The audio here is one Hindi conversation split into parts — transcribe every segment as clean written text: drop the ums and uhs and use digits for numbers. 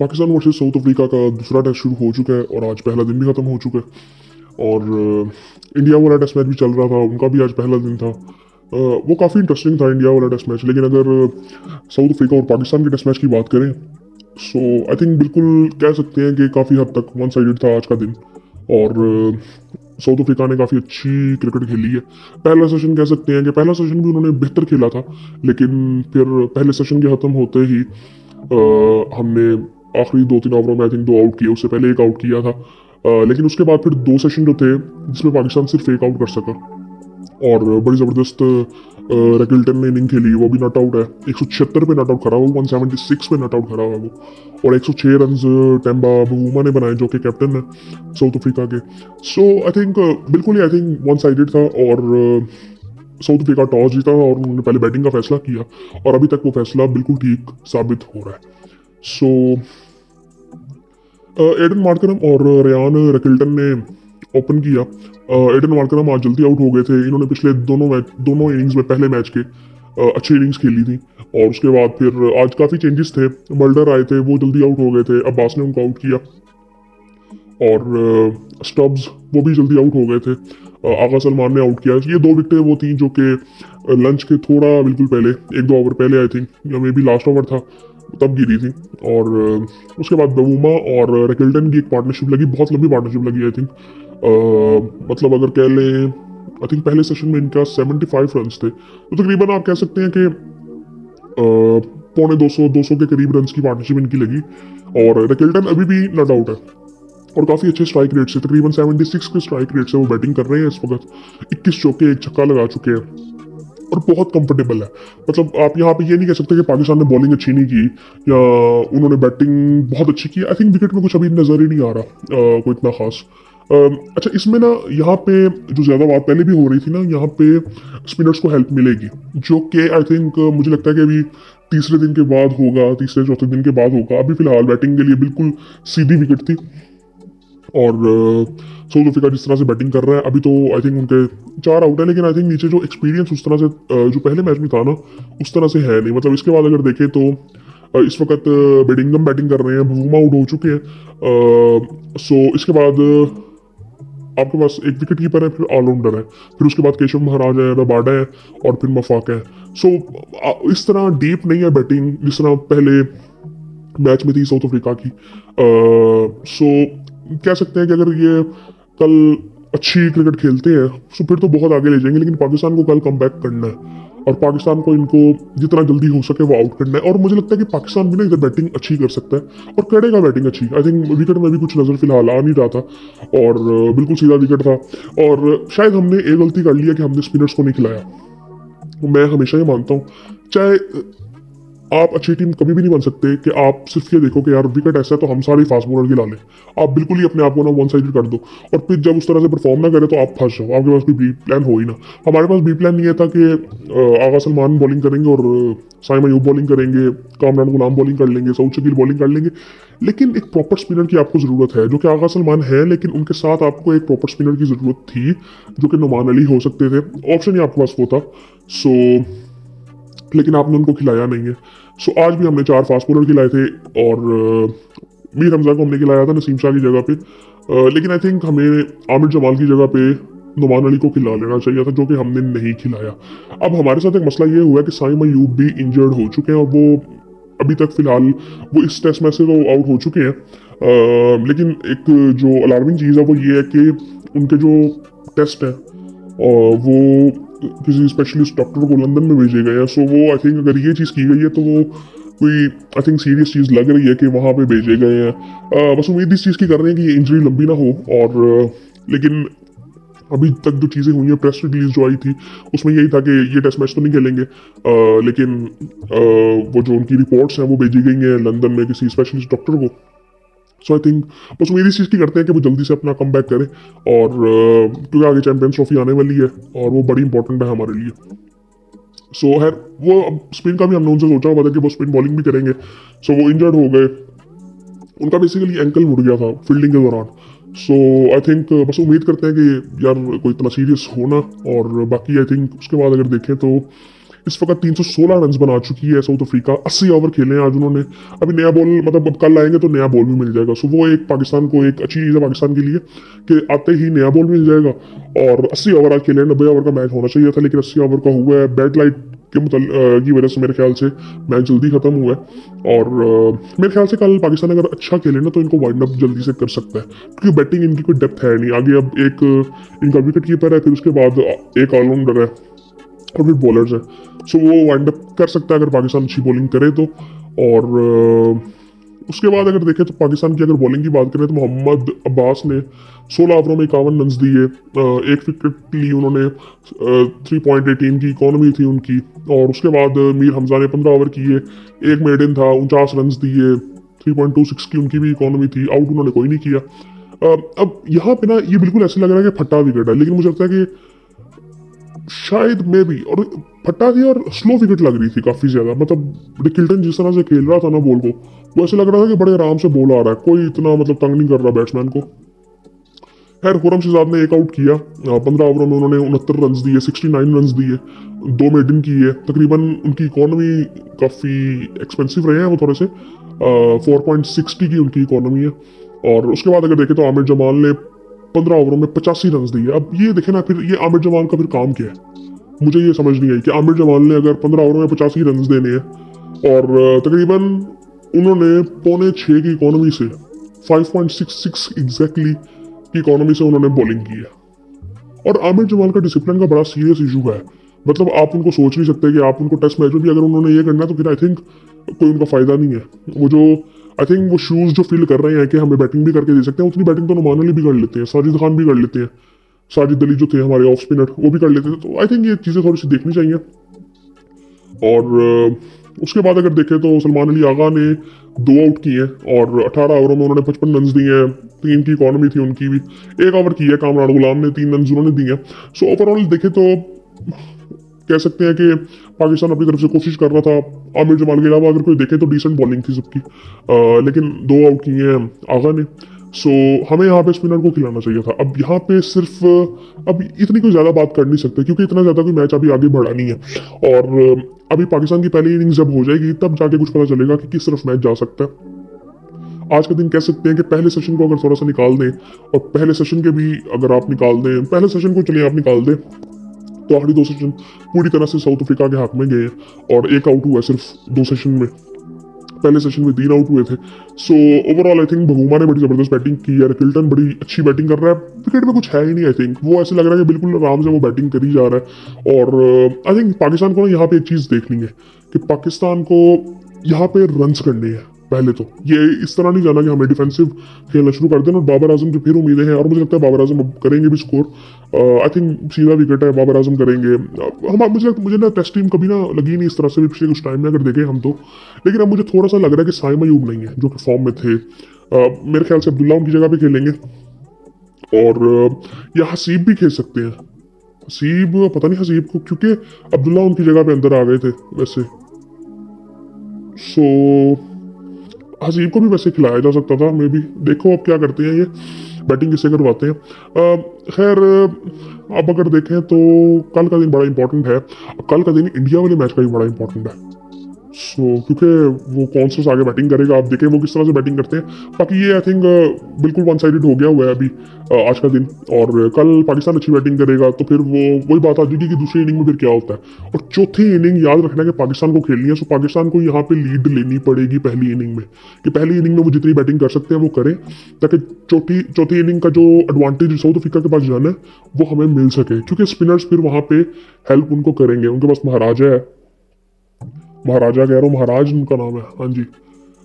पाकिस्तान वर्सेस साउथ अफ्रीका का दूसरा टेस्ट शुरू हो चुका है और आज पहला दिन भी ख़त्म हो चुका है। और इंडिया वाला टेस्ट मैच भी चल रहा था, उनका भी आज पहला दिन था। वो काफ़ी इंटरेस्टिंग था इंडिया वाला टेस्ट मैच। लेकिन अगर साउथ अफ्रीका और पाकिस्तान के टेस्ट मैच की बात करें, सो आई थिंक बिल्कुल कह सकते हैं कि काफ़ी हद तक वन साइडेड था आज का दिन। और साउथ अफ्रीका ने काफ़ी अच्छी क्रिकेट खेली है। पहला सेशन कह सकते हैं कि पहला सेशन भी उन्होंने बेहतर खेला था, लेकिन फिर पहले सेशन के ख़त्म होते ही हमने आखिरी 2-3 ओवरों में आई थिंक 2 आउट किए, उससे पहले 1 आउट किया था। लेकिन उसके बाद फिर 2 सेशन जो थे जिसमें पाकिस्तान सिर्फ 1 आउट कर सका। और बड़ी ज़बरदस्त रैकिल्टन ने इनिंग खेली, वो भी नॉट आउट है। 176 पे नॉट आउट खड़ा हुआ, 176 पे नॉट आउट खड़ा हुआ वो। और 106 रन टेम्बा बवूमा ने बनाए, जो कि कैप्टन है साउथ अफ्रीका के। सो आई थिंक बिल्कुल ही आई थिंक वन साइडेड था। और साउथ अफ्रीका टॉस जीता था और उन्होंने पहले बैटिंग का फैसला किया, और अभी तक वो फैसला बिल्कुल ठीक साबित हो रहा है। सो एडन मार्करम और रेयान रैकिल्टन ने ओपन किया। एडन मार्करम आज जल्दी आउट हो गए थे। इन्होंने पिछले दोनों इनिंग्स में पहले मैच के अच्छी इनिंग्स खेली थी। और उसके बाद फिर आज काफ़ी चेंजेस थे। मल्डर आए थे, वो जल्दी आउट हो गए थे, अब्बास ने उनको आउट किया। और स्टब्स वो भी जल्दी आउट हो गए थे। आगा सलमान ने आउट किया। ये 2 विकेटें वो थी जो कि लंच के थोड़ा बिल्कुल पहले 1-2 ओवर पहले आई थिंक, या मे बी लास्ट ओवर था तब गिरी थी। और उसके बाद बवूमा और रैकिल्टन की एक पार्टनरशिप लगी, बहुत लंबी पार्टनरशिप लगी आई थिंक। मतलब अगर कह लें, आई थिंक पहले सेशन में इनका 75 रन थे, तो तकरीबन आप कह सकते हैं कि पौने 200 के करीब रन की पार्टनरशिप इनकी लगी। और रैकिल्टन अभी भी नॉट आउट है और काफ़ी अच्छे स्ट्राइक रेट से, तकरीबन 76 के स्ट्राइक रेट से वो बैटिंग कर रहे हैं इस वक्त। 21 चौके 1 छक्का लगा चुके हैं और बहुत कंफर्टेबल है। मतलब आप यहाँ पे ये नहीं कह सकते कि पाकिस्तान ने बॉलिंग अच्छी नहीं की या उन्होंने बैटिंग बहुत अच्छी की। आई थिंक विकेट में कुछ अभी नज़र ही नहीं आ रहा कोई इतना खास। अच्छा, इसमें ना यहाँ पे जो ज़्यादा बात पहले भी हो रही थी ना, यहाँ पे स्पिनर्स को हेल्प मिलेगी, जो कि आई थिंक मुझे लगता है कि अभी तीसरे दिन के बाद होगा, तीसरे चौथे दिन के बाद होगा। अभी फिलहाल बैटिंग के लिए बिल्कुल सीधी विकेट थी। और साउथ अफ्रीका जिस तरह से बैटिंग कर रहा है अभी, तो आई थिंक उनके 4 आउट है। लेकिन आई थिंक नीचे जो एक्सपीरियंस उस तरह से जो पहले मैच में था ना, उस तरह से है नहीं। मतलब इसके बाद अगर देखें तो इस वक्त बेडिंगम बैटिंग कर रहे हैं, बवूमा आउट हो चुके हैं। सो इसके बाद आपके पास एक विकेट कीपर है, फिर ऑलराउंडर है, फिर उसके बाद केशव महाराज है, रबाडा है, और फिर मफाक है। सो इस तरह डीप नहीं है बैटिंग जिस तरह पहले मैच में थी साउथ अफ्रीका की। सो कह सकते हैं कि अगर ये कल अच्छी क्रिकेट खेलते हैं तो फिर तो बहुत आगे ले जाएंगे। लेकिन पाकिस्तान को कल कम बैक करना है और पाकिस्तान को इनको जितना जल्दी हो सके वो आउट करना है। और मुझे लगता है कि पाकिस्तान भी ना इधर बैटिंग अच्छी कर सकता है और करेगा बैटिंग अच्छी। आई थिंक विकेट में भी कुछ नज़र फिलहाल आ नहीं रहा था और बिल्कुल सीधा विकेट था। और शायद हमने एक गलती कर लिया कि हमने स्पिनर्स को नहीं खिलाया। मैं हमेशा ये मानता हूँ, चाहे आप अच्छी टीम कभी भी नहीं बन सकते कि आप सिर्फ ये देखो कि यार विकेट ऐसा है तो हम सारे फास्ट बॉलर गिरा लें। आप बिल्कुल ही अपने आप को ना वन साइडेड कर दो, और फिर जब उस तरह से परफॉर्म ना करे तो आप फंस जाओ। आपके पास कोई बी प्लान हो ही ना। हमारे पास बी प्लान नहीं था कि आगा सलमान बॉलिंग करेंगे और साइम अयूब बॉलिंग करेंगे, कामरान गुलाम बॉलिंग कर लेंगे, सऊद शकील बॉलिंग कर लेंगे। लेकिन एक प्रॉपर स्पिनर की आपको ज़रूरत है, जो कि आगा सलमान है, लेकिन उनके साथ आपको एक प्रॉपर स्पिनर की ज़रूरत थी, जो कि नुमान अली हो सकते थे। ऑप्शन ही आपके पास वो था। सो लेकिन आपने उनको खिलाया नहीं है। सो आज भी हमने 4 फास्ट बॉलर खिलाए थे और मीर हमजा को हमने खिलाया था नसीम शाह की जगह पे। लेकिन आई थिंक हमें आमिर जमाल की जगह पे नुमान अली को खिला लेना चाहिए था, जो कि हमने नहीं खिलाया। अब हमारे साथ एक मसला ये हुआ कि साइम अयूब भी इंजर्ड हो चुके हैं और वो अभी तक फिलहाल वो इस टेस्ट मैच से तो आउट हो चुके हैं। लेकिन एक जो अलार्मिंग चीज़ है वो ये है कि उनके जो टेस्ट हैं वो किसी स्पेशलिस्ट डॉक्टर को लंदन में भेजे गए हैं। सो वो आई थिंक अगर ये चीज़ की गई है तो वो कोई आई थिंक सीरियस चीज़ लग रही है कि वहाँ पे भेजे गए हैं। बस उम्मीद इस चीज़ की कर रहे हैं कि ये इंजरी लंबी ना हो। और लेकिन अभी तक जो चीज़ें हुई हैं, प्रेस रिलीज जो आई थी उसमें यही था कि ये टेस्ट मैच तो नहीं खेलेंगे। लेकिन वो जो उनकी रिपोर्ट्स हैं वो भेजी गई हैं लंदन में किसी स्पेशलिस्ट डॉक्टर को। सो आई थिंक बस उम्मीद इस चीज़ की करते हैं कि वो जल्दी से अपना कम बैक करें, और क्योंकि आगे चैंपियंस ट्रॉफी आने वाली है और वो बड़ी इंपॉर्टेंट है हमारे लिए। सो है वो, अब स्पिन का भी हमने उनसे सोचा हुआ था कि वो स्पिन बॉलिंग भी करेंगे। सो वो इंजर्ड हो गए, उनका बेसिकली एंकल मुड़ गया था फील्डिंग के दौरान। सो आई थिंक बस उम्मीद करते हैं कि यार कोई इतना सीरियस हो ना। और बाकी आई थिंक उसके बाद अगर देखें तो इस वक्त 316 रन बना चुकी है साउथ अफ्रीका। 80 ओवर खेले हैं आज उन्होंने। अभी नया बॉल मतलब अब कल आएंगे तो नया बॉल भी मिल जाएगा। सो वो एक पाकिस्तान को एक अच्छी चीज़ है पाकिस्तान के लिए कि आते ही नया बॉल मिल जाएगा। और 80 ओवर आज खेले, 90 ओवर का मैच होना चाहिए था लेकिन 80 ओवर का हुआ है। बैड लाइट की वजह से मेरे ख्याल से मैच जल्दी खत्म हुआ है। और मेरे ख्याल से कल पाकिस्तान अगर अच्छा खेले ना तो इनको वाइंड अप जल्दी से कर सकता है, क्योंकि बैटिंग इनकी कोई डेप्थ है नहीं आगे। अब एक इनका विकेट कीपर है, फिर उसके बाद एक ऑलराउंडर है और फिर बॉलर्स है। सो वो वाइंड अप कर सकता है अगर पाकिस्तान अच्छी बॉलिंग करे तो। और उसके बाद अगर देखें तो पाकिस्तान की अगर बॉलिंग की बात करें तो मोहम्मद अब्बास ने 16 ओवरों में 51 रन दिए, एक विकेट ली उन्होंने, 3.18 की इकोनॉमी थी उनकी। और उसके बाद मीर हमजा ने 15 ओवर किए, एक मेडन था, 49 रन दिए, 3.26 की उनकी भी इकोनॉमी थी। आउट उन्होंने कोई नहीं किया। अब यहाँ पे ना ये बिल्कुल ऐसे लग रहा है कि फट्टा विकेट है, लेकिन मुझे लगता है कि शायद मे भी, और फट्टा थी और स्लो विकेट लग रही थी काफी ज्यादा। मतलब डिकिल्टन जिस तरह से खेल रहा था ना बॉल को, वो ऐसे लग रहा था कि बड़े आराम से बॉल आ रहा है, कोई इतना मतलब तंग नहीं कर रहा बैट्समैन को। खैर खुरम शहजाद ने एक आउट किया। 15 ओवरों में उन्होंने 69 रन दिए, 69 रन दिए, 2 मेडन किए। तकरीबन उनकी इकोनॉमी काफ़ी एक्सपेंसिव रहे हैं वो थोड़े से, 4.60 की उनकी इकोनॉमी है। और उसके बाद अगर देखें तो आमिर जमाल ने 15 ओवरों में 85 रन दिए। अब ये देखे ना, फिर ये आमिर जमाल का फिर काम क्या है, मुझे ये समझ नहीं आई कि आमिर जमाल ने अगर 15 ओवरों में 85 रन देने हैं और तकरीबन उन्होंने 5.6 की इकोनॉमी से 5.66 एग्जैक्टली की इकोनॉमी से उन्होंने बॉलिंग की है। और आमिर जमाल का डिसिप्लिन का बड़ा सीरियस इशू है। मतलब आप उनको सोच नहीं सकते कि आप उनको टेस्ट मैच में भी अगर उन्होंने ये करना है तो फिर आई थिंक कोई उनका फायदा नहीं है। वो जो आई थिंक वो शूज जो फिल कर रहे हैं कि हमें बैटिंग भी करके दे सकते हैं, उतनी बैटिंग तो नुमान अली भी कर लेते हैं, साजिद खान भी कर लेते हैं, साजिद अली जो थे हमारे ऑफ स्पिनर वो भी कर लेते थे। तो आई थिंक ये चीज़ें थोड़ी सी देखनी चाहिए। और उसके बाद अगर देखें तो सलमान अली आगा ने 2 आउट किए और 18 ओवरों में उन्होंने 55 रन दिए हैं। 3 की इकोनॉमी थी उनकी भी। 1 ओवर की है कामरान गुलाम ने, 3 रन उन्होंने दिए। सो ओवरऑल देखें तो कह सकते हैं कि पाकिस्तान अपनी तरफ से कोशिश कर रहा था। आमिर जमाल के अलावा अगर कोई देखे तो डिसेंट बॉलिंग थी सबकी, लेकिन 2 आउट किए हैं आगा ने। सो हमें यहाँ पे स्पिनर को खिलाना चाहिए था। अब यहाँ पे सिर्फ अब इतनी कोई ज़्यादा बात कर नहीं सकते क्योंकि इतना ज़्यादा कोई मैच अभी आगे बढ़ा नहीं है। और अभी पाकिस्तान की पहली इनिंग्स जब हो जाएगी तब जाके कुछ पता चलेगा कि किस तरफ मैच जा सकता है। आज के दिन कह सकते हैं कि पहले सेशन को अगर थोड़ा सा निकाल दें, और पहले सेशन के भी अगर आप निकाल दें, पहले सेशन को चलिए आप निकाल दें, तो आखिरी 2 सेशन पूरी तरह से साउथ अफ्रीका के हाथ में गए हैं और एक आउट हुआ है सिर्फ 2 सेशन में। पहले सेशन में 3 आउट हुए थे। सो ओवरऑल आई थिंक बगुमा ने बड़ी जबरदस्त बैटिंग की है, किल्टन बड़ी अच्छी बैटिंग कर रहा है। विकेट में कुछ है ही नहीं आई थिंक, वो ऐसे लग रहा है कि बिल्कुल आराम से वो बैटिंग करी जा रहा है। और आई थिंक पाकिस्तान को ना यहाँ पे एक चीज़ देखनी है कि पाकिस्तान को यहाँ पे रन्स करने हैं। पहले तो ये इस तरह नहीं जाना कि हमें डिफेंसिव खेलना शुरू कर देना। और बाबर आजम की फिर उम्मीदें हैं और मुझे लगता है बाबर आजम अब करेंगे भी स्कोर। आई थिंक सीधा विकेट है, बाबर आजम करेंगे। हम मुझे ना टेस्ट टीम कभी ना लगी नहीं इस तरह से भी पिछले कुछ टाइम में अगर देखें हम तो। लेकिन अब मुझे थोड़ा सा लग रहा है कि साइम अयूब नहीं है जो कि फॉर्म में थे। मेरे ख्याल से अब्दुल्ला उनकी जगह पे खेलेंगे। और या हसीब भी खेल सकते हैं। हसीब पता नहीं हसीब को, क्योंकि अब्दुल्ला उनकी जगह पे अंदर आ गए थे वैसे। सो हसीब को भी वैसे खिलाया जा सकता था मे बी। देखो अब क्या करते हैं ये, बैटिंग किससे करवाते हैं। खैर अब अगर देखें तो कल का दिन बड़ा इंपॉर्टेंट है। कल का दिन इंडिया वाले मैच का भी बड़ा इंपॉर्टेंट है। सो क्योंकि वो कौन सा आगे बैटिंग करेगा, आप देखें वो किस तरह से बैटिंग करते हैं। बाकी ये आई थिंक बिल्कुल वन साइडेड हो गया हुआ है अभी आज का दिन। और कल पाकिस्तान अच्छी बैटिंग करेगा तो फिर वो वही बात आ जाएगी कि दूसरी इनिंग में फिर क्या होता है। और चौथी इनिंग याद रखना कि पाकिस्तान को खेलनी है। सो पाकिस्तान को यहाँ पे लीड लेनी पड़ेगी पहली इनिंग में, कि पहली इनिंग में वो जितनी बैटिंग कर सकते हैं वो करें, ताकि चौथी इनिंग का जो एडवांटेज साउथ अफ्रीका के पास जाना है वो हमें मिल सके, क्योंकि स्पिनर्स फिर वहाँ पे हेल्प उनको करेंगे। उनके पास महाराजा है, महाराजा कह रहा हूँ, महाराज उनका नाम है, हाँ जी,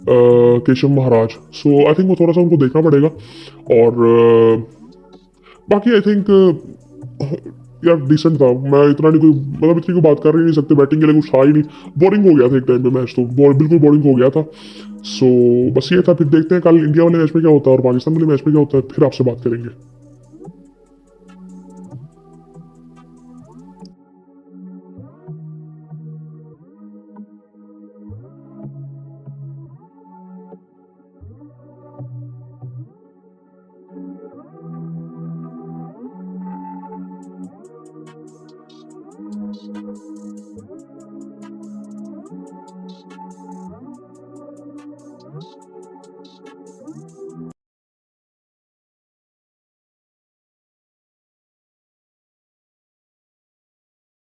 केशव महाराज। सो आई थिंक वो थोड़ा सा उनको देखना पड़ेगा। और बाकी आई थिंक यार डिसेंट था। मैं इतना नहीं कोई मतलब इतनी कोई बात कर ही नहीं सकते, बैटिंग के लिए कुछ था ही नहीं। बोरिंग हो गया था एक टाइम पे मैच, तो बिल्कुल बोरिंग हो गया था। सो बस ये था। फिर देखते हैं कल इंडिया वाले मैच में क्या होता है और पाकिस्तान वाले मैच में क्या होता है, फिर आपसे बात करेंगे।